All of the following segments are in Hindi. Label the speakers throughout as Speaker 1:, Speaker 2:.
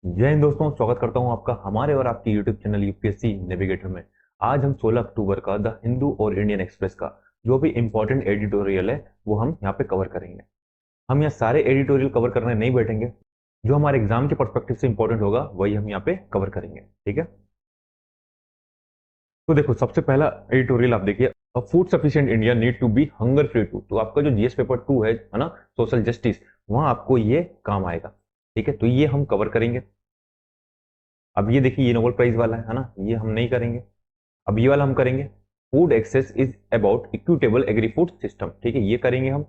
Speaker 1: जय हिंद दोस्तों, स्वागत करता हूं आपका हमारे और आपके YouTube चैनल यूपीएससी नेविगेटर में। आज हम 16 अक्टूबर का द हिंदू और इंडियन एक्सप्रेस का जो भी इंपॉर्टेंट एडिटोरियल है वो हम यहाँ पे कवर करेंगे। हम यहाँ सारे एडिटोरियल कवर करने नहीं बैठेंगे, जो हमारे एग्जाम के पर्सपेक्टिव से इंपॉर्टेंट होगा वही हम यहाँ पे कवर करेंगे। ठीक है, तो देखो सबसे पहला एडिटोरियल आप देखिए, food sufficient India need to be hunger free too. तो आपका जो जीएस पेपर 2 है ना, सोशल जस्टिस, वहां आपको ये काम आएगा। ठीक है, तो ये हम कवर करेंगे। अब ये देखिए, ये नोबेल प्राइज वाला है ना, ये हम नहीं करेंगे। अब ये वाला हम करेंगे, food access is about equitable agri food system. ठीक है, ये करेंगे हम।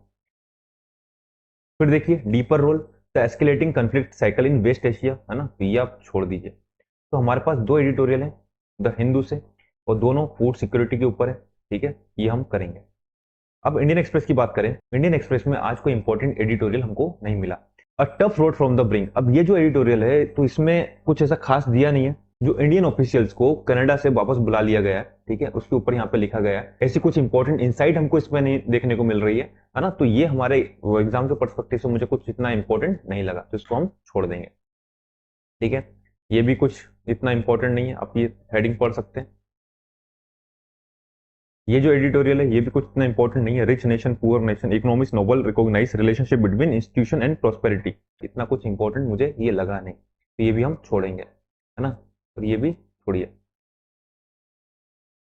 Speaker 1: फिर देखिए, deeper role the escalating conflict cycle in West Asia, है ना, तो ये आप छोड़ दीजिए। तो हमारे पास दो एडिटोरियल है द हिंदू से, और दोनों फूड सिक्योरिटी के ऊपर है। ठीक है, ये हम करेंगे। अब इंडियन एक्सप्रेस की बात करें, इंडियन एक्सप्रेस में आज कोई इंपॉर्टेंट एडिटोरियल हमको नहीं मिला। A tough road from the brink, अब ये जो एडिटोरियल है तो इसमें कुछ ऐसा खास दिया नहीं है। जो इंडियन ऑफिशियल्स को कनाडा से वापस बुला लिया गया है, ठीक है, उसके ऊपर यहाँ पे लिखा गया है। ऐसी कुछ इंपॉर्टेंट इनसाइट हमको इसमें नहीं देखने को मिल रही है ना, तो ये हमारे एग्जाम के पर्सपेक्टिव से मुझे कुछ इतना इंपॉर्टेंट नहीं लगा, तो इसको हम छोड़ देंगे। ठीक है, ये भी कुछ इतना इंपॉर्टेंट नहीं है, आप ये हेडिंग पढ़ सकते हैं। ये जो एडिटोरियल है ये भी कुछ इतना इंपॉर्टेंट नहीं है, rich nation poor nation economics Nobel recognise relationship between institution and prosperity, इतना कुछ इंपॉर्टेंट मुझे ये लगा नहीं, तो ये भी हम छोड़ेंगे, है ना, और ये भी छोड़िए।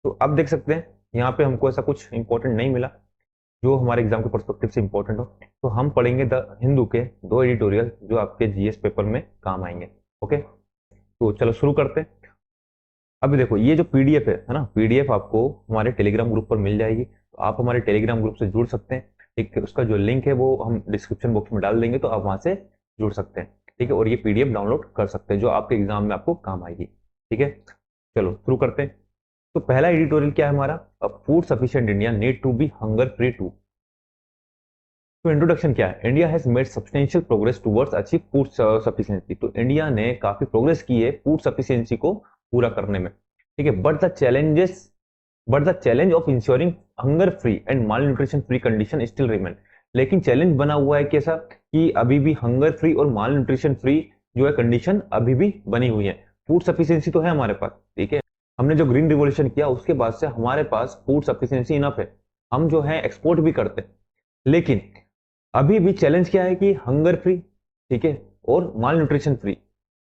Speaker 1: तो अब देख सकते हैं यहाँ पे हमको ऐसा कुछ इंपॉर्टेंट नहीं मिला जो हमारे एग्जाम के पर्सपेक्टिव से इंपॉर्टेंट हो, तो हम पढ़ेंगे द हिंदू के दो एडिटोरियल जो आपके जीएस पेपर में काम आएंगे। ओके, तो चलो शुरू करते हैं। अभी देखो, ये जो पीडीएफ है ना, पीडीएफ आपको हमारे टेलीग्राम ग्रुप पर मिल जाएगी, तो आप हमारे टेलीग्राम ग्रुप से जुड़ सकते हैं। ठीक है, उसका जो लिंक है वो हम डिस्क्रिप्शन बॉक्स में डाल देंगे, तो आप वहां से जुड़ सकते हैं। ठीक है, और ये पीडीएफ डाउनलोड कर सकते हैं जो आपके एग्जाम में आपको काम आएगी। ठीक है, चलो शुरू करते हैं। तो पहला एडिटोरियल क्या है हमारा, food sufficient India need to be hunger free too. तो इंट्रोडक्शन क्या है, India has made substantial progress towards achieve food sufficiency. तो इंडिया ने काफी प्रोग्रेस की है फूड सफिशिएंसी को पूरा करने में। ठीक है, but the challenge of ensuring hunger free and mall nutrition free condition still remain. लेकिन चैलेंज बना हुआ है कैसा कि अभी भी हंगर फ्री और माल न्यूट्रिशन फ्री जो है कंडीशन अभी भी बनी हुई है। फूड सफिशिएंसी तो है हमारे पास, ठीक है, हमने जो ग्रीन रिवॉल्यूशन किया उसके बाद से हमारे पास फूड सफिशिएंसी इनफ है, हम जो है एक्सपोर्ट भी करते हैं। लेकिन अभी भी चैलेंज क्या है कि हंगर फ्री, ठीक है, और माल न्यूट्रिशन फ्री।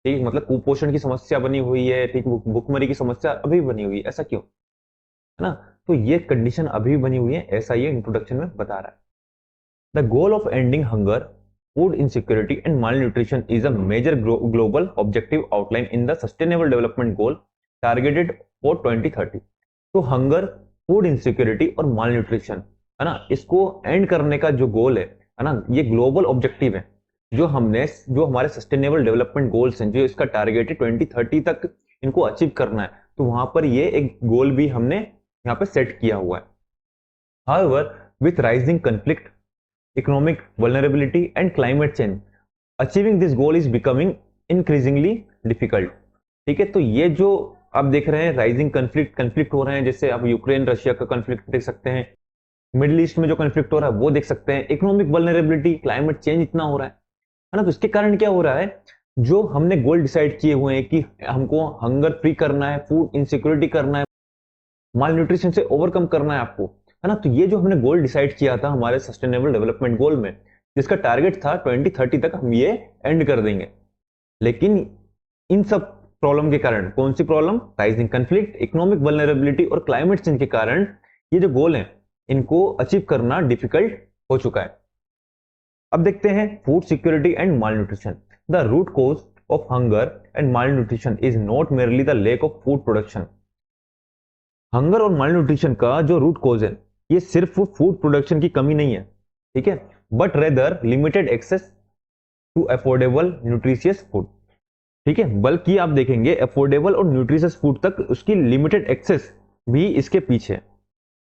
Speaker 1: ठीक है, मतलब कुपोषण की समस्या बनी हुई है, ठीक, भुखमरी की समस्या अभी बनी हुई है, ऐसा क्यों, है ना, तो ये कंडीशन अभी भी बनी हुई है, ऐसा ये इंट्रोडक्शन में बता रहा है। The goal of ending hunger food insecurity and malnutrition is a major global objective outline in the sustainable development goal targeted for 2030। तो हंगर, फूड इनसिक्योरिटी और माल न्यूट्रिशन, है ना, इसको एंड करने का जो गोल है ना, ये ग्लोबल ऑब्जेक्टिव है जो हमारे सस्टेनेबल डेवलपमेंट गोल्स हैं, जो इसका टारगेट है 2030 तक इनको अचीव करना है, तो वहां पर ये एक गोल भी हमने यहाँ पे सेट किया हुआ है। However, with rising conflict, economic vulnerability and climate change, achieving this goal is becoming increasingly difficult। ठीक है, तो ये जो आप देख रहे हैं राइजिंग कंफ्लिक्ट हो रहे हैं, जैसे आप यूक्रेन रशिया का कंफ्लिक्ट देख सकते हैं, मिडिल ईस्ट में जो कंफ्लिक्ट हो रहा है वो देख सकते हैं, इकोनॉमिक वल्नरेबिलिटी, क्लाइमेट चेंज इतना हो रहा है ना, तो इसके कारण क्या हो रहा है, जो हमने गोल डिसाइड किए हुए हैं कि हमको हंगर फ्री करना है, फूड इनसिक्योरिटी करना है, माल न्यूट्रिशन से ओवरकम करना है आपको, है ना, तो ये जो हमने गोल डिसाइड किया था हमारे सस्टेनेबल डेवलपमेंट गोल में, जिसका टारगेट था 2030 तक हम ये एंड कर देंगे, लेकिन इन सब प्रॉब्लम के कारण, कौन सी problem, rising conflict, economic vulnerability और क्लाइमेट चेंज के कारण ये जो गोल है इनको अचीव करना डिफिकल्ट हो चुका है। अब देखते हैं food security and malnutrition. The root cause of hunger and malnutrition is not merely the lack of food production. Hunger और माल न्यूट्रिशन का जो रूट कॉज है ये सिर्फ फूड प्रोडक्शन की कमी नहीं है, ठीक है, but rather limited access to affordable nutritious food. ठीक है, बल्कि आप देखेंगे अफोर्डेबल और न्यूट्रिशियस फूड तक उसकी लिमिटेड एक्सेस भी इसके पीछे।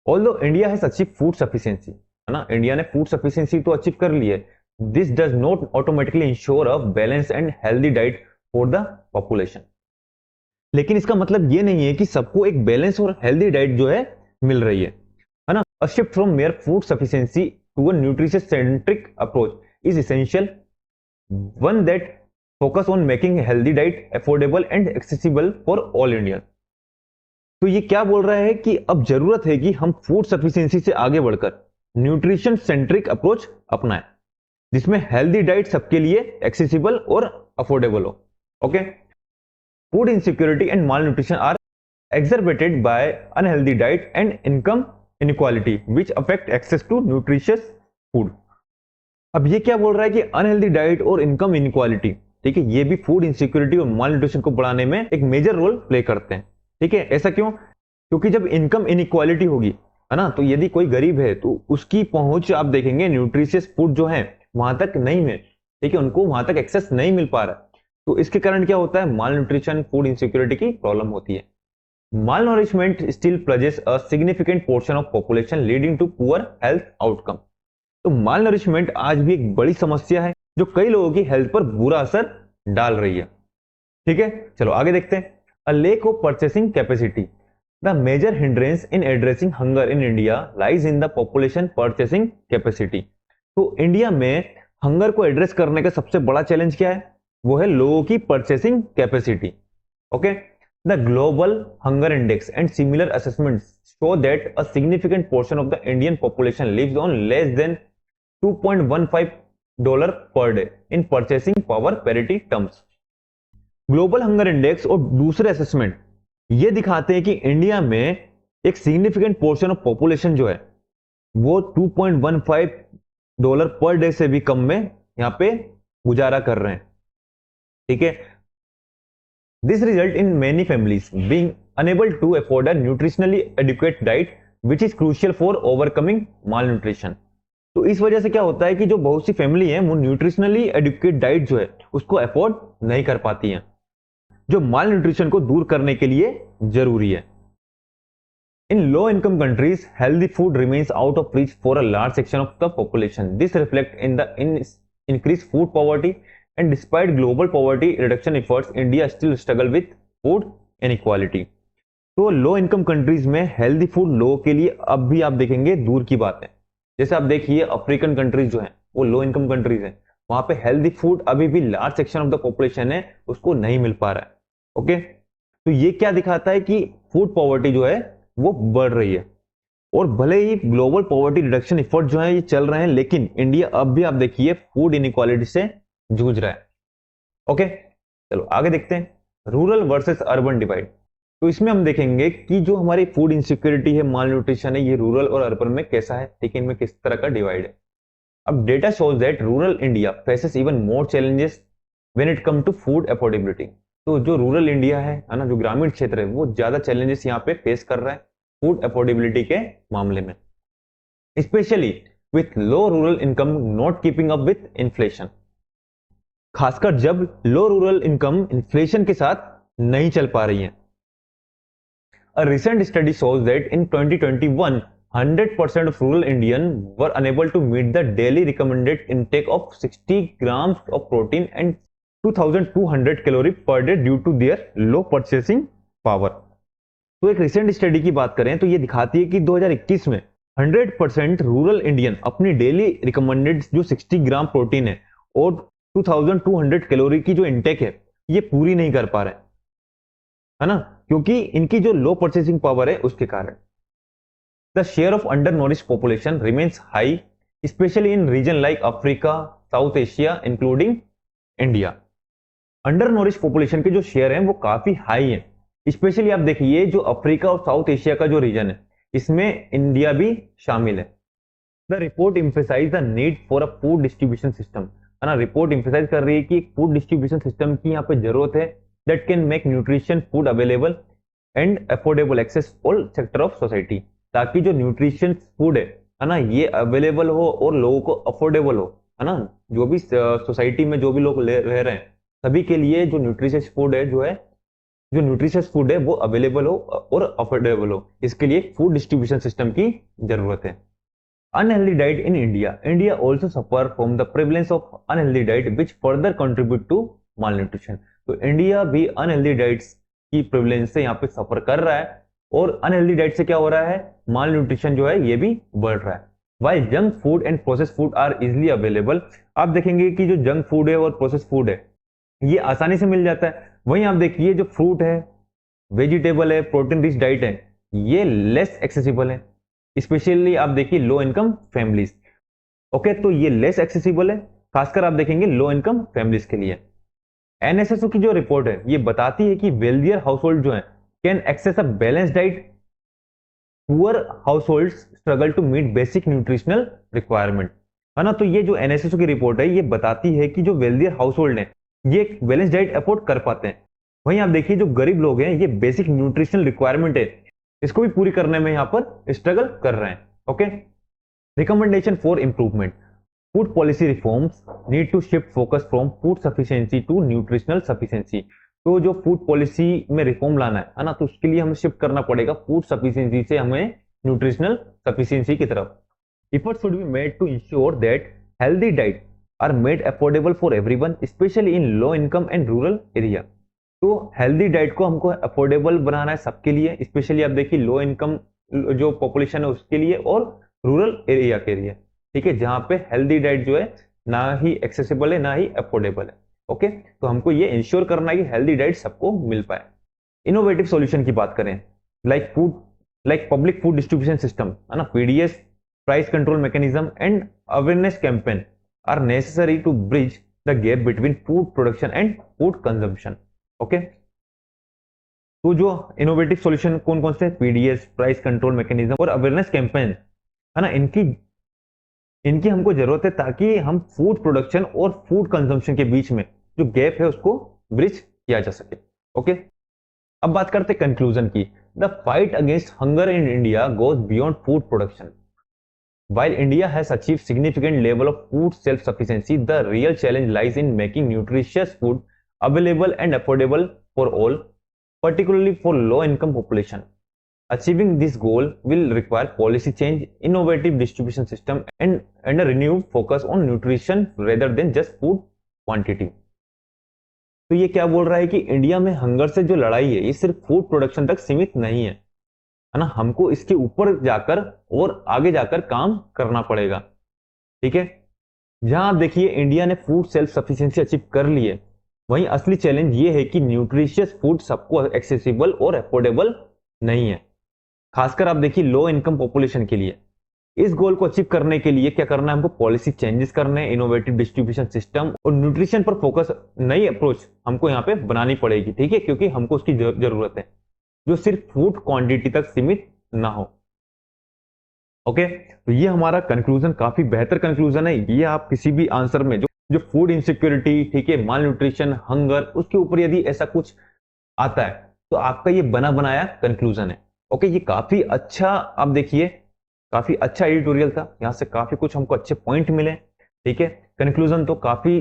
Speaker 1: Although India has achieve food sufficiency, है ना, इंडिया ने फूड सफिशिएंसी तो अचीव कर ली है, this does not automatically ensure a balance and healthy diet for the population. लेकिन इसका मतलब ये नहीं है कि सबको एक बैलेंस और हेल्दी डाइट जो है मिल रही है ना। A shift from mere food sufficiency to a nutritious centric approach is essential, one that focus on making healthy diet affordable and accessible for all Indian. तो ये क्या बोल रहा है कि अब जरूरत है कि हम फूड सफिशिएंसी से आगे बढ़कर न्यूट्रिशन सेंट्रिक अप्रोच अपनाएं, जिसमें हेल्दी डाइट सबके लिए एक्सेसिबल और अफोर्डेबल हो। Okay, food insecurity and malnutrition are exacerbated by unhealthy diet and income inequality which affect access to nutritious food। अब ये क्या बोल रहा है कि अनहेल्दी डाइट और इनकम इनक्वालिटी, ठीक है, ये भी फूड इनसिक्योरिटी और माल न्यूट्रिशन को बढ़ाने में एक मेजर रोल प्ले करते हैं। ठीक है, ऐसा क्यों? क्योंकि जब इनकम इनक्वालिटी होगी, है ना, तो यदि कोई गरीब है तो उसकी पहुंच आप देखेंगे न्यूट्रिशियस फूड जो है वहां तक नहीं है, ठीक है, उनको वहां तक एक्सेस नहीं मिल पा रहा है। तो इसके कारण क्या होता है? माल न्यूट्रिशन, फूड इनसिक्योरिटी की प्रॉब्लम होती है। Malnourishment still plagues a significant portion of population leading to poor health outcome। तो malnourishment आज भी एक बड़ी समस्या है जो कई लोगों की हेल्थ पर बुरा असर डाल रही है। ठीक है, चलो आगे देखते हैं। A lack of purchasing capacity। The major hindrance in addressing hunger in India lies in the population purchasing capacity। तो इंडिया में हंगर को एड्रेस करने का सबसे बड़ा चैलेंज क्या है? वो है लोगों की purchasing capacity. Okay, the global hunger index and similar assessments show that a significant portion of the Indian population lives on less than $2.15 per day in purchasing power parity terms। Global hunger index और दूसरे असेसमेंट ये दिखाते हैं कि इंडिया में एक सिग्निफिकेंट पोर्शन ऑफ पॉपुलेशन जो है वो $2.15 पर डे से भी कम में यहां पे गुजारा कर रहे हैं। ठीक है, this result in many families being unable to afford a nutritionally adequate diet which is crucial for overcoming malnutrition। तो इस वजह से क्या होता है कि जो बहुत सी फैमिली है वो न्यूट्रिशनली एडिक्वेट डाइट जो है उसको अफोर्ड नहीं कर पाती हैं, जो माल न्यूट्रिशन को दूर करने के लिए जरूरी है। In low income countries healthy food remains out of reach for a large section of the population. This reflect in the increased food poverty and despite global poverty reduction efforts India still struggle with food inequality। तो लो इनकम कंट्रीज में हेल्दी फूड लोगों के लिए अब भी आप देखेंगे दूर की बात है। जैसे आप देखिए अफ्रीकन कंट्रीज जो है वो लो इनकम कंट्रीज है, वहां पे हेल्दी फूड अभी भी large section of the population है उसको नहीं मिल पा रहा है। ओके, तो ये क्या दिखाता है कि फूड पॉवर्टी जो है वो बढ़ रही है। और भले ही ग्लोबल पॉवर्टी रिडक्शन एफर्ट जो है ये चल रहे हैं, लेकिन इंडिया अब भी आप देखिए फूड इनइक्वालिटी से जूझ रहा है। ओके, चलो आगे देखते हैं रूरल वर्सेस अर्बन डिवाइड। तो इसमें हम देखेंगे कि जो हमारी फूड इनसिक्योरिटी है, माल न्यूट्रिशन है, ये रूरल और अर्बन में कैसा है, ठीक है, इनमें किस तरह का डिवाइड है। अब data shows that rural India faces even more challenges when it come to food affordability. तो जो रूरल इंडिया है ना, जो ग्रामीण क्षेत्र है, वो ज्यादा चैलेंजेस यहाँ पे फेस कर रहा है फूड अफोर्डेबिलिटी के मामले में, specially with low rural income not keeping up with inflation. खासकर जब लो रूरल इनकम इन्फ्लेशन के साथ नहीं चल पा रही है। A recent study shows that in 2021, 100% of rural Indians were unable to meet the daily recommended intake of 60 grams of protein and 2200 calories per day due to their low purchasing power। तो एक रिसेंट स्टडी की बात करें तो ये दिखाती है कि 2021 में 100% रूरल इंडियन अपनी डेली रिकमेंडेड जो 60 ग्राम प्रोटीन है और 2200 कैलोरी की जो इंटेक है ये पूरी नहीं कर पा रहे, है ना, क्योंकि इनकी जो लो परचेसिंग पावर है उसके कारण। The share of undernourish population remains high specially in region like Africa, South Asia including India. Undernourish population के जो शेयर हैं वो काफी हाई हैं, स्पेशली आप देखिए जो अफ्रीका और साउथ एशिया का जो रीजन है इसमें इंडिया भी शामिल है। The report emphasise the need for a food distribution system, है ना, रिपोर्ट एम्फेसाइज कर रही है कि एक फूड डिस्ट्रीब्यूशन सिस्टम की यहाँ पे जरूरत है that can make nutrition food available and affordable access all sector of society। ताकि जो न्यूट्रिशन फूड है ना, ये अवेलेबल हो और लोगों को अफोर्डेबल हो, है ना, जो भी सोसाइटी में जो भी लोग रह रहे हैं सभी के लिए जो न्यूट्रिशियस फूड है वो अवेलेबल हो और अफोर्डेबल हो। इसके लिए फूड डिस्ट्रीब्यूशन सिस्टम की जरूरत है। Unhealthy diet in India also suffer from the prevalence of unhealthy diet which further contribute to malnutrition. तो इंडिया भी अनहेल्दी डाइट्स की प्रेवलेंस से यहाँ पे सफर कर रहा है और अनहेल्दी डाइट से क्या हो रहा है, माल न्यूट्रिशन जो है ये भी बढ़ रहा है। While junk food and process food are easily available, आप देखेंगे कि जो जंक फूड है और प्रोसेस फूड है ये आसानी से मिल जाता है। वहीं आप देखिए जो फ्रूट है, वेजिटेबल है, प्रोटीन रिच डाइट है, ये लेस एक्सेसिबल है, स्पेशली आप देखिए लो इनकम फैमिलीज। ओके, तो ये लेस एक्सेसिबल है, खासकर आप देखेंगे लो इनकम फैमिलीज के लिए। एनएसएसओ की जो रिपोर्ट है ये बताती है कि वेल्दियर हाउसहोल्ड जो है can access a balance diet, poor households struggle to meet basic nutritional requirement, है ना। तो ये जो एनएसएसओ की रिपोर्ट है ये बताती है कि जो वेल्दियर हाउसहोल्ड है ये बैलेंस डाइट अफोर्ड कर पाते हैं। वहीं आप देखिए जो गरीब लोग हैं ये बेसिक न्यूट्रिशनल रिक्वायरमेंट है इसको भी पूरी करने में यहां पर स्ट्रगल कर रहे हैं। Okay, recommendation for improvement, food policy reforms need to shift focus from food sufficiency to nutritional sufficiency. तो जो फूड पॉलिसी में रिफॉर्म लाना है ना, तो उसके लिए हमें शिफ्ट करना पड़ेगा फूड सफिशिएंसी से हमें न्यूट्रिशनल सफिशिएंसी की तरफ। Efforts should be made to ensure that healthy diet are made affordable for everyone, especially in low income and rural area. तो हेल्दी डाइट को हमको अफोर्डेबल बनाना है सबके लिए, स्पेशली आप देखिए लो इनकम जो पॉपुलेशन है उसके लिए और रूरल एरिया के लिए, ठीक है, जहां पे हेल्दी डाइट जो है ना ही एक्सेसिबल है ना ही अफोर्डेबल है। ओके, तो हमको ये इंश्योर करना है कि हेल्दी डाइट सबको मिल पाए। इनोवेटिव सॉल्यूशन की बात करें, like public food distribution system, है ना, PDS, price control mechanism and awareness campaign are necessary to bridge the gap between food production and food consumption. Okay, तो जो इनोवेटिव सॉल्यूशन कौन कौन से, पीडीएस, प्राइस कंट्रोल मैकेनिज्म और अवेयरनेस कैंपेन, है ना, इनकी इनकी हमको जरूरत है ताकि हम फूड प्रोडक्शन और फूड कंजम्पशन के बीच में जो गैप है उसको ब्रिज किया जा सके। ओके, अब बात करते हैं कंक्लूजन की। The fight against hunger in India goes beyond food production. While India has achieved significant level of food self-sufficiency, the real challenge lies in making nutritious food available and affordable for all, particularly for low-income population. Achieving this goal will require policy change, innovative distribution system, and a renewed focus on nutrition rather than just food quantity. तो ये क्या बोल रहा है कि इंडिया में हंगर से जो लड़ाई है ये सिर्फ फूड प्रोडक्शन तक सीमित नहीं है ना, हमको इसके ऊपर जाकर और आगे जाकर काम करना पड़ेगा। ठीक है, जहां आप देखिए इंडिया ने फूड सेल्फ सफिशिएंसी अचीव कर ली है, वहीं असली चैलेंज ये है कि न्यूट्रिशियस फूड सबको एक्सेसिबल और अफोर्डेबल नहीं है, खासकर आप देखिए लो इनकम पॉपुलेशन के लिए। इस गोल को अचीव करने के लिए क्या करना है, हमको पॉलिसी चेंजेस करने हैं, इनोवेटिव डिस्ट्रीब्यूशन सिस्टम और न्यूट्रिशन पर फोकस, नई अप्रोच हमको यहाँ पे बनानी पड़ेगी। ठीक है, क्योंकि हमको उसकी जरूरत है जो सिर्फ फूड क्वांटिटी तक सीमित ना हो। ओके, तो ये हमारा कंक्लूजन काफी बेहतर कंक्लूजन है। ये आप किसी भी आंसर में जो फूड इनसिक्योरिटी, ठीक है, माल न्यूट्रिशन, हंगर, उसके ऊपर यदि ऐसा कुछ आता है तो आपका ये बना बनाया कंक्लूजन है। ओके, ये काफी अच्छा, आप देखिए काफी अच्छा एडिटोरियल था, यहां से काफी कुछ हमको अच्छे पॉइंट मिले। ठीक है, कंक्लूजन तो काफी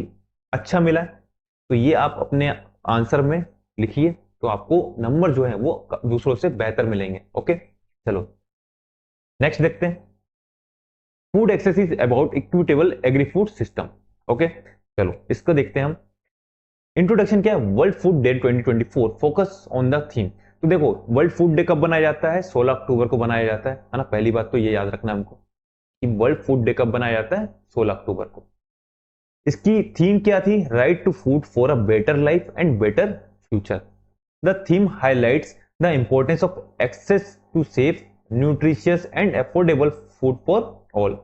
Speaker 1: अच्छा मिला, तो ये आप अपने आंसर में लिखिए तो आपको नंबर जो है वो दूसरों से बेहतर मिलेंगे। ओके, चलो नेक्स्ट देखते हैं। Food access is about equitable agri food system. Okay, चलो इसको देखते हैं हम। इंट्रोडक्शन क्या है, world food day 2024 focus on the theme. तो देखो वर्ल्ड फूड डे कब बनाया जाता है, 16 अक्टूबर को बनाया जाता है ना। पहली बात तो ये याद रखना हमको कि वर्ल्ड फूड डे कब बनाया जाता है, 16 अक्टूबर को। इसकी थीम क्या थी, right to food for a better life and better future. The theme highlights the importance of access to safe, nutritious, and affordable food for all.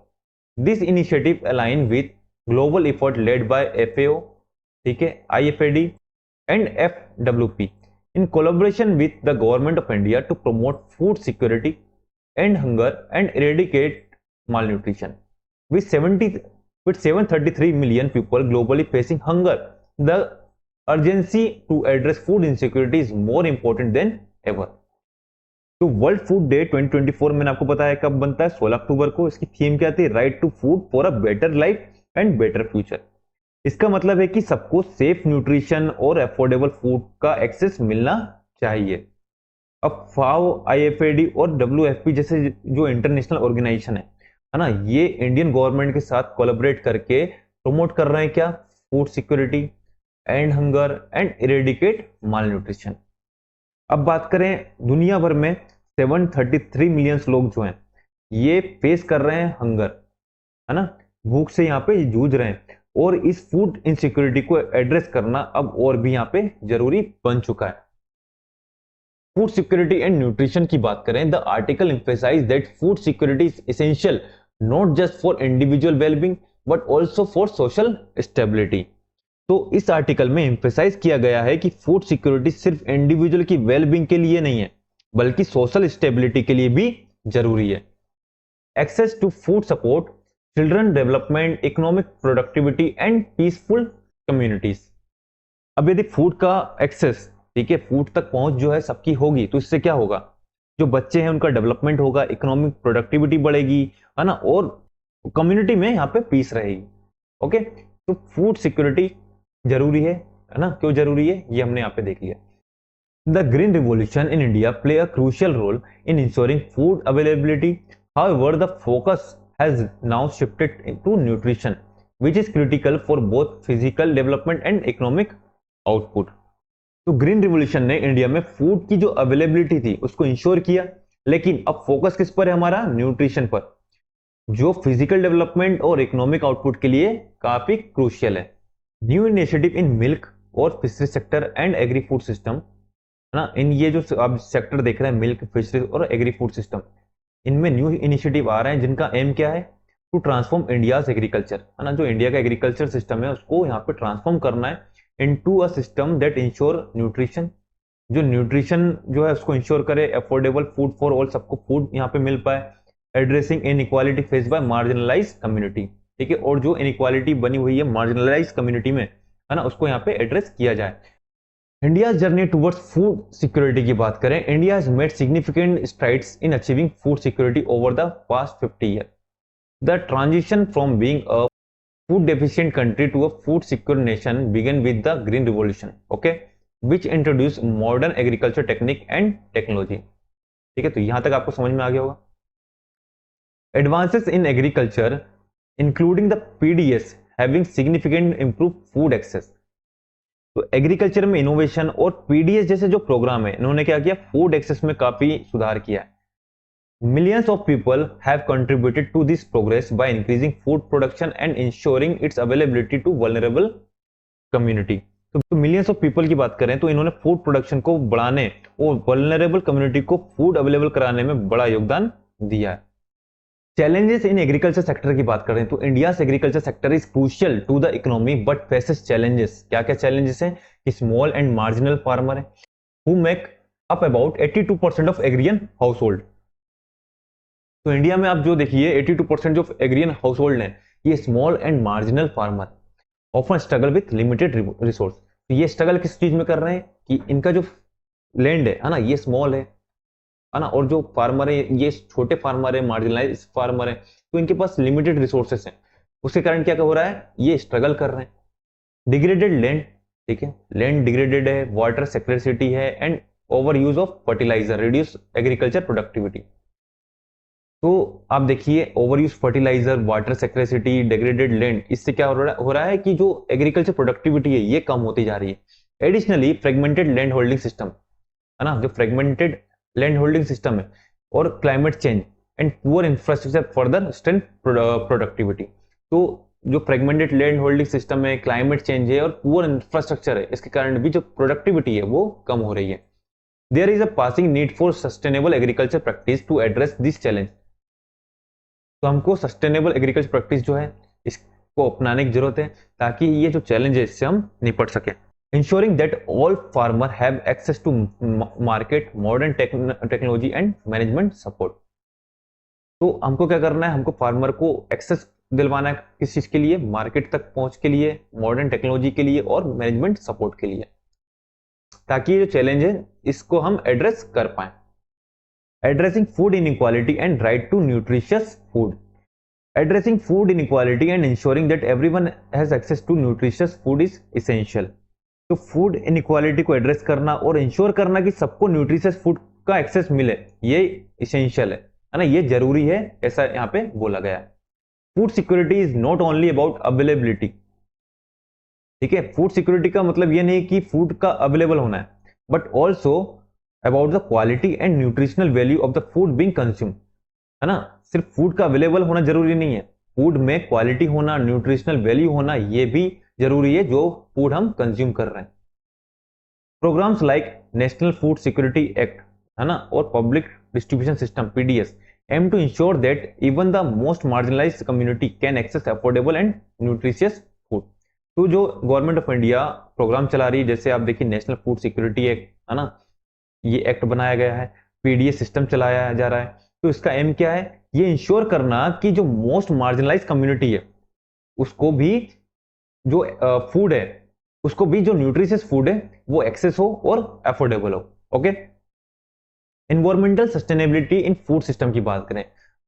Speaker 1: This initiative aligns with global effort led by FAO, ठीक है, IFAD, and FWP in collaboration with the government of India to promote food security and hunger and eradicate malnutrition. With 733 million people globally facing hunger, the urgency to address food insecurity is more important than ever. तो वर्ल्ड फूड डे 2024 मैंने आपको बताया कब बनता है, 16 अक्टूबर को। इसकी थीम क्या थी, right to food for a better life and better future. इसका मतलब है कि सबको सेफ न्यूट्रिशन और अफोर्डेबल फूड का एक्सेस मिलना चाहिए। अब फाओ, IFAD और WFP जैसे जो इंटरनेशनल ऑर्गेनाइजेशन है ना, ये इंडियन गवर्नमेंट के साथ कोलैबोरेट करके प्रमोट कर रहे हैं क्या, food security and hunger and eradicate mall nutrition. अब बात करें दुनिया भर में 733 मिलियन लोग जो हैं ये फेस कर रहे हैं हंगर, है ना, भूख से यहाँ पे जूझ रहे हैं। और इस फूड इनसिक्योरिटी को एड्रेस करना अब और भी यहाँ पे जरूरी बन चुका है। फूड सिक्योरिटी एंड न्यूट्रिशन की बात करें, the article emphasise that food security is essential not just for individual wellbeing but also for social stability. तो इस आर्टिकल में एम्फेसाइज किया गया है कि फूड सिक्योरिटी सिर्फ इंडिविजुअल की वेलबींग के लिए नहीं है बल्कि सोशल स्टेबिलिटी के लिए भी जरूरी है। Access to food support children development, economic productivity and peaceful communities. अब यदि फूड का एक्सेस, ठीक है, फूड तक पहुंच जो है सबकी होगी तो इससे क्या होगा, जो बच्चे हैं उनका डेवलपमेंट होगा, इकोनॉमिक प्रोडक्टिविटी बढ़ेगी, है ना, और कम्युनिटी में यहाँ पे पीस रहेगी। ओके, तो फूड सिक्योरिटी जरूरी है ना, क्यों जरूरी है ये हमने यहाँ पे देख लिया। The green revolution in India play a crucial role in ensuring food availability, however the focus has now shifted to nutrition which is critical for both physical development and economic output। तो ग्रीन रिवॉल्यूशन ने इंडिया में फूड की जो अवेलेबिलिटी थी उसको इंश्योर किया, लेकिन अब फोकस किस पर है हमारा, न्यूट्रिशन पर, जो फिजिकल डेवलपमेंट और इकोनॉमिक आउटपुट के लिए काफी क्रूशियल है। न्यू इनिशिएटिव इन मिल्क और fishery sector and agree food system, है ना, इन ये जो आप सेक्टर देख रहे हैं मिल्क, फिशरी और एग्री फूड सिस्टम, इनमें न्यू इनिशिएटिव आ रहे हैं जिनका एम क्या है, टू ट्रांसफॉर्म इंडियाज एग्रीकल्चर, है ना, जो इंडिया का एग्रीकल्चर सिस्टम है उसको यहाँ पे ट्रांसफॉर्म करना है into a system that ensure nutrition, जो न्यूट्रिशन जो है उसको इंश्योर करे, अफोर्डेबल फूड फॉर ऑल, सबको फूड यहाँ पे मिल पाए, addressing inequality face by marginalise community, ठीक है, और जो इनइक्वालिटी बनी हुई है मार्जिनलाइज कम्युनिटी में, है ना, उसको यहाँ पे एड्रेस किया जाए। India journey towards food security की बात करें, India has made significant strides in achieving food security over the past 50 year. The transition from being a food deficient country to a food secure nation began with the green revolution, okay, which introduce modern agriculture technique and technology. ठीक है, तो यहां तक आपको समझ में आ गया होगा। Advances in agriculture including the PDS having significant improve food access. तो एग्रीकल्चर में इनोवेशन और पीडीएस जैसे जो प्रोग्राम है इन्होंने क्या किया, फूड एक्सेस में काफी सुधार किया है। Millions of people have contributed to this progress by increasing food production and ensuring its availability to vulnerable community. तो मिलियंस ऑफ पीपल की बात करें तो इन्होंने फूड प्रोडक्शन को बढ़ाने और वल्नरेबल कम्युनिटी को फूड अवेलेबल कराने में बड़ा योगदान दिया है। चैलेंजेस इन एग्रीकल्चर सेक्टर की बात करें तो India agriculture sector is crucial to the economy but faces challenges. क्या क्या चैलेंजेस हैं कि स्मॉल एंड मार्जिनल फार्मर है who make up about 82% of agrarian household. तो इंडिया में आप जो देखिए 82% जो एग्रियन हाउसहोल्ड हैं ये small and marginal farmer often struggle with limited resource. तो ये स्ट्रगल किस चीज में कर रहे हैं कि इनका जो लैंड है ना ये स्मॉल है ना, और जो फार्मर है ये छोटे फार्मर है, मार्जिनलाइज फार्मर है, तो इनके पास लिमिटेड रिसोर्सेस हैं, उसके कारण क्या हो रहा है, ये स्ट्रगल कर रहे हैं। डिग्रेडेड लैंड, ठीक है, लैंड डिग्रेडेड है, वाटर स्कैर्सिटी है and over use of fertiliser reduce agriculture productivity. तो आप देखिए over use fertiliser, water scarcity, degraded land, इससे क्या हो रहा है कि जो एग्रीकल्चर प्रोडक्टिविटी है ये कम होती जा रही है। Additionally fragmented land holding system, है ना, जो फ्रेगमेंटेड लैंड होल्डिंग सिस्टम है और climate change and poor infrastructure further strength productivity. तो जो फ्रेगमेंटेड लैंड होल्डिंग सिस्टम है, क्लाइमेट चेंज है और पुअर इंफ्रास्ट्रक्चर है, इसके कारण भी जो प्रोडक्टिविटी है वो कम हो रही है। There is a passing need for sustainable agriculture practice to address this challenge. तो हमको सस्टेनेबल एग्रीकल्चर प्रैक्टिस जो है इसको अपनाने की जरूरत है ताकि ये जो चैलेंज है इससे हम निपट सकें। Ensuring that all farmers have access to market, modern technology and management support। तो हमको क्या करना है, हमको फार्मर को एक्सेस दिलवाना है किस चीज के लिए, मार्केट तक पहुंच के लिए, मॉडर्न टेक्नोलॉजी के लिए और मैनेजमेंट सपोर्ट के लिए, ताकि ये जो चैलेंज है इसको हम एड्रेस कर पाए। Addressing food inequality and right to nutritious food. Addressing food inequality and ensuring that everyone has access to nutritious food is essential. तो फूड इनइक्वालिटी को एड्रेस करना और इंश्योर करना कि सबको न्यूट्रिशियस फूड का एक्सेस मिले, ये इसेंशियल है ना, ये जरूरी है, ऐसा यहाँ पे बोला गया है। Food security is not only about availability, ठीक है, फूड सिक्योरिटी का मतलब ये नहीं कि फूड का अवेलेबल होना है, but also about the quality and nutritional value of the food being consume, है ना, सिर्फ फूड का अवेलेबल होना जरूरी नहीं है, फूड में क्वालिटी होना, न्यूट्रिशनल वैल्यू होना, ये भी जरूरी है जो फूड हम कंज्यूम कर रहे हैं। Programmes like national food security act, है ना, और public distribution system PDS aim to ensure that even the most marginalised community can access affordable and nutritious food. तो जो गवर्नमेंट ऑफ इंडिया प्रोग्राम चला रही है, जैसे आप देखिए नेशनल फूड सिक्योरिटी एक्ट, है ना, ये एक्ट बनाया गया है, पीडीएस सिस्टम चलाया जा रहा है। तो इसका एम क्या है, ये इंश्योर करना कि जो मोस्ट मार्जिनलाइज कम्युनिटी है उसको भी जो फूड है, उसको भी जो न्यूट्रिशियस फूड है वो एक्सेस हो और अफोर्डेबल हो। Okay, environmental sustainability in food system की बात करें,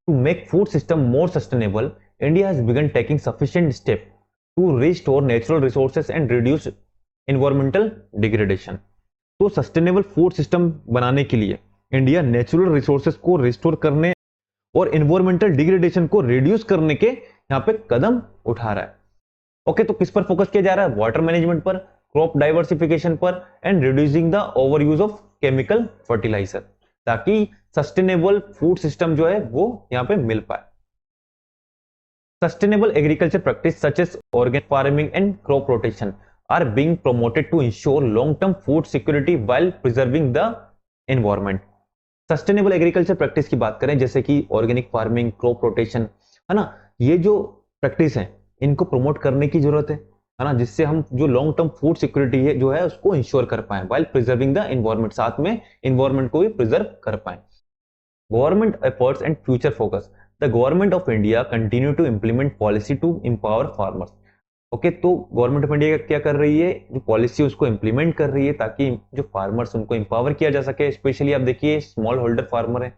Speaker 1: to make food system more sustainable India has began taking sufficient step to restore natural resources and reduce environmental degradation. तो सस्टेनेबल फूड सिस्टम बनाने के लिए इंडिया नेचुरल रिसोर्सेज को रिस्टोर करने और एनवायरमेंटल डिग्रेडेशन को रिड्यूस करने के यहाँ पे कदम उठा रहा है। ओके, तो किस पर फोकस किया जा रहा है, वाटर मैनेजमेंट पर, क्रॉप डाइवर्सिफिकेशन पर and reducing the over use of chemical fertiliser, ताकि सस्टेनेबल फूड सिस्टम जो है वो यहाँ पे मिल पाए। Sustainable agriculture practice such as organic farming and crop rotation are being promoted to ensure long-term food security while preserving the environment। Sustainable agriculture practice की बात करें, जैसे कि ऑर्गेनिक फार्मिंग, क्रॉप रोटेशन, है ना, ये जो प्रैक्टिस है इनको प्रमोट करने की जरूरत है ना, जिससे हम जो लॉन्ग टर्म फूड सिक्योरिटी है जो है उसको इंश्योर कर पाए while preserving the environment, साथ में environment को भी प्रिजर्व कर पाए। Government efforts and future focus, the government of India continue to implement policy to empower farmers. Okay, तो गवर्नमेंट ऑफ इंडिया क्या कर रही है, जो पॉलिसी उसको इंप्लीमेंट कर रही है ताकि जो फार्मर्स उनको एम्पावर किया जा सके। स्पेशली आप देखिए स्मॉल होल्डर फार्मर है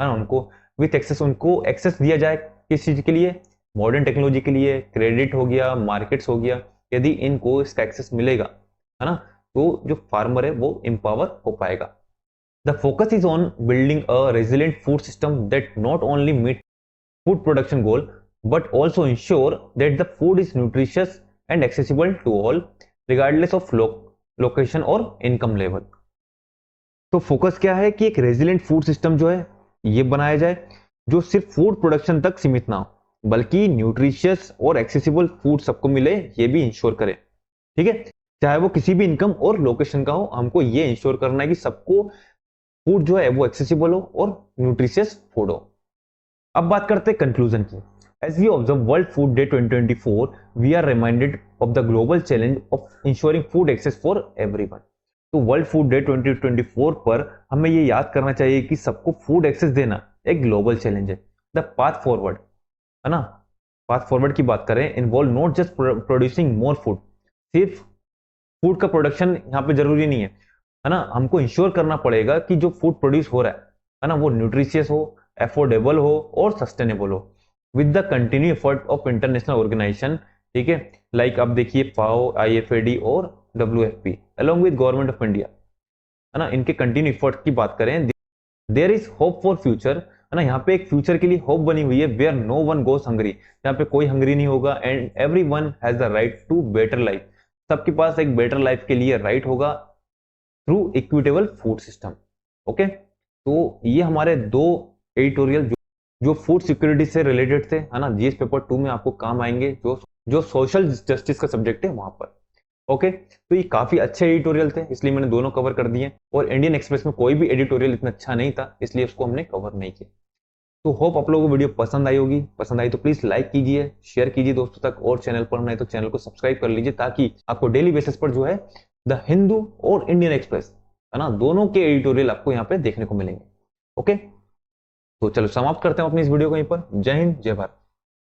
Speaker 1: ना, उनको विथ एक्सेस, उनको एक्सेस दिया जाए किस चीज के लिए, मॉडर्न टेक्नोलॉजी के लिए, क्रेडिट हो गया, मार्केट्स हो गया। यदि इनको इसका एक्सेस मिलेगा, है ना, तो जो फार्मर है वो एम्पावर हो पाएगा। The focus is on building a resilient food system that not only meet food production goal but also ensure that the food is nutritious and accessible to all regardless of location और income level। तो फोकस क्या है कि एक रेजिलेंट फूड सिस्टम जो है ये बनाया जाए जो सिर्फ फूड प्रोडक्शन तक सीमित ना हो बल्कि न्यूट्रिशियस और एक्सेसिबल फूड सबको मिले, ये भी इंश्योर करे। ठीक है, चाहे वो किसी भी इनकम और लोकेशन का हो, हमको ये इंश्योर करना है कि सबको फूड जो है वो एक्सेसिबल हो और न्यूट्रिशियस फूड हो। अब बात करते हैं कंक्लूजन की। As we observe World Food Day 2024, we are reminded of the global challenge of ensuring food access for everyone। तो वर्ल्ड फूड डे 2024 पर हमें ये याद करना चाहिए कि सबको फूड एक्सेस देना एक ग्लोबल चैलेंज है। द पाथ फॉरवर्ड, है ना, पाथ फॉरवर्ड की बात करें, involve not just producing more food, सिर्फ फूड का प्रोडक्शन यहाँ पे जरूरी नहीं है ना, हमको इंश्योर करना पड़ेगा कि जो फूड प्रोड्यूस हो रहा है ना, वो न्यूट्रिशियस हो, अफोर्डेबल हो और सस्टेनेबल हो with the continue effort of international organisation. ठीक है, लाइक आप देखिए फाओ, IFAD और WFP along with government of India, है ना, इनके कंटिन्यू एफर्ट की बात करें, there is hope for future, है ना, यहाँ पे एक फ्यूचर के लिए होप बनी हुई है, where no one goes hungry, यहाँ पे कोई हंग्री नहीं होगा, and everyone has the right to better life, सबके पास एक बेटर लाइफ के लिए राइट होगा through equitable food system. Okay, तो ये हमारे दो एडिटोरियल जो फूड सिक्योरिटी से रिलेटेड थे, है ना, जीएस पेपर 2 में आपको काम आएंगे, जो सोशल जस्टिस का सब्जेक्ट है वहां पर। ओके, तो ये काफी अच्छे एडिटोरियल थे, इसलिए मैंने दोनों कवर कर दिए, और इंडियन एक्सप्रेस में कोई भी एडिटोरियल इतना अच्छा नहीं था, इसलिए उसको हमने कवर नहीं किया। तो होप आप लोगों को वीडियो पसंद आई होगी, पसंद आई तो प्लीज लाइक कीजिए, शेयर कीजिए दोस्तों तक, और चैनल पर नहीं तो चैनल को सब्सक्राइब कर लीजिए, ताकि आपको डेली बेसिस पर जो है द हिंदू और इंडियन एक्सप्रेस, है ना, दोनों के एडिटोरियल आपको यहाँ पे देखने को मिलेंगे। ओके, तो चलो समाप्त करते हैं अपनी इस वीडियो को यहीं पर। जय हिंद, जय भारत।